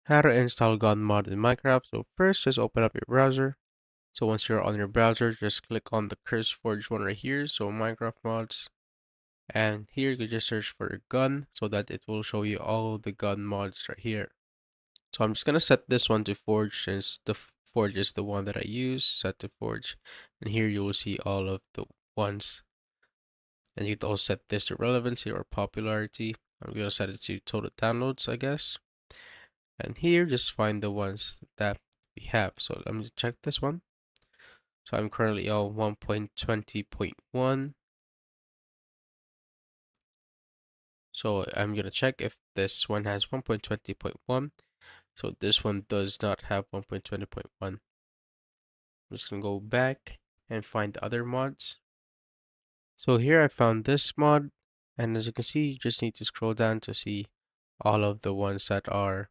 How to install gun mod in Minecraft. So first, just open up your browser. So once you're on your browser, just click on the CurseForge one right here. So Minecraft mods. And here you can just search for a gun so that it will show you all the gun mods right here. So I'm just gonna set this one to Forge since the Forge is the one that I use. Set to Forge. And here you will see all of the ones. And you can also set this to relevancy or popularity. I'm gonna set it to total downloads, I guess. And here, just find the ones that we have. So let me check this one. So I'm currently on 1.20.1. So I'm gonna check if this one has 1.20.1. So this one does not have 1.20.1. I'm just gonna go back and find the other mods. So here I found this mod, and as you can see, you just need to scroll down to see all of the ones that are,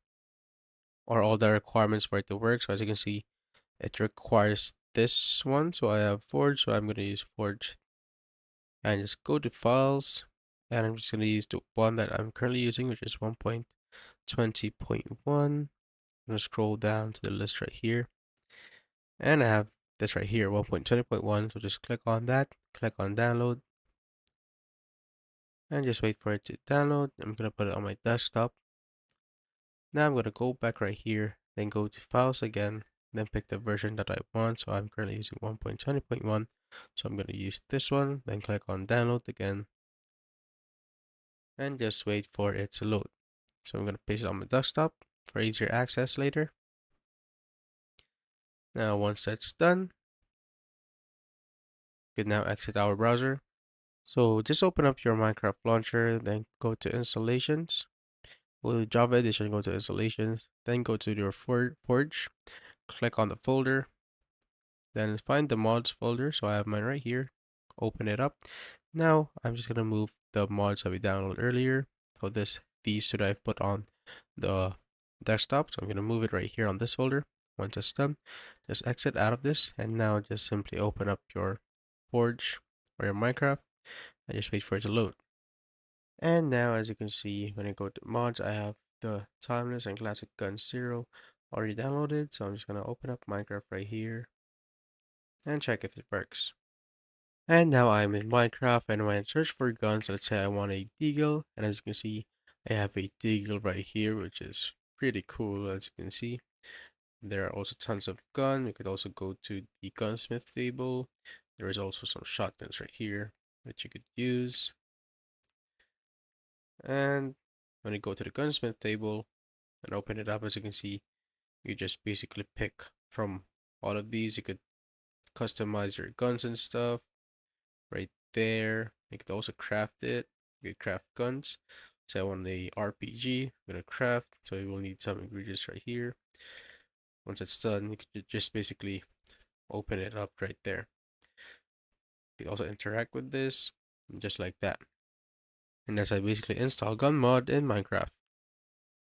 or all the requirements for it to work. So as you can see, it requires this one. So I have Forge, so I'm going to use Forge and just go to files. And I'm just going to use the one that I'm currently using, which is 1.20.1. I'm going to scroll down to the list right here. And I have this right here, 1.20.1. So just click on that, click on download, and just wait for it to download. I'm going to put it on my desktop. Now I'm going to go back right here, then go to files again, then pick the version that I want. So I'm currently using 1.20.1. So I'm going to use this one, then click on download again, and just wait for it to load. So I'm going to paste it on my desktop for easier access later. Now once that's done, you can now exit our browser. So just open up your Minecraft launcher, then go to installations. Go to Java Edition, go to installations, then go to your Forge, click on the folder, then find the mods folder. So I have mine right here. Open it up. Now I'm just gonna move the mods that we downloaded earlier. So these two that I've put on the desktop. So I'm gonna move it right here on this folder. Once it's done, just exit out of this, and now just simply open up your Forge or your Minecraft and just wait for it to load. And now, as you can see, when I go to mods, I have the Timeless and Classic Gun Zero already downloaded. So I'm just gonna open up Minecraft right here and check if it works. And now I'm in Minecraft, and when I search for guns, let's say I want a Deagle, and as you can see, I have a Deagle right here, which is pretty cool, as you can see. There are also tons of guns. You could also go to the gunsmith table. There is also some shotguns right here that you could use. And when you go to the gunsmith table and open it up, as you can see, you just basically pick from all of these. You could customize your guns and stuff right there. You could also craft it. You could craft guns. So I want the RPG. I'm gonna craft. So you will need some ingredients right here. Once it's done, you could just basically open it up right there. You can also interact with this just like that. And that's how I basically install gun mod in Minecraft.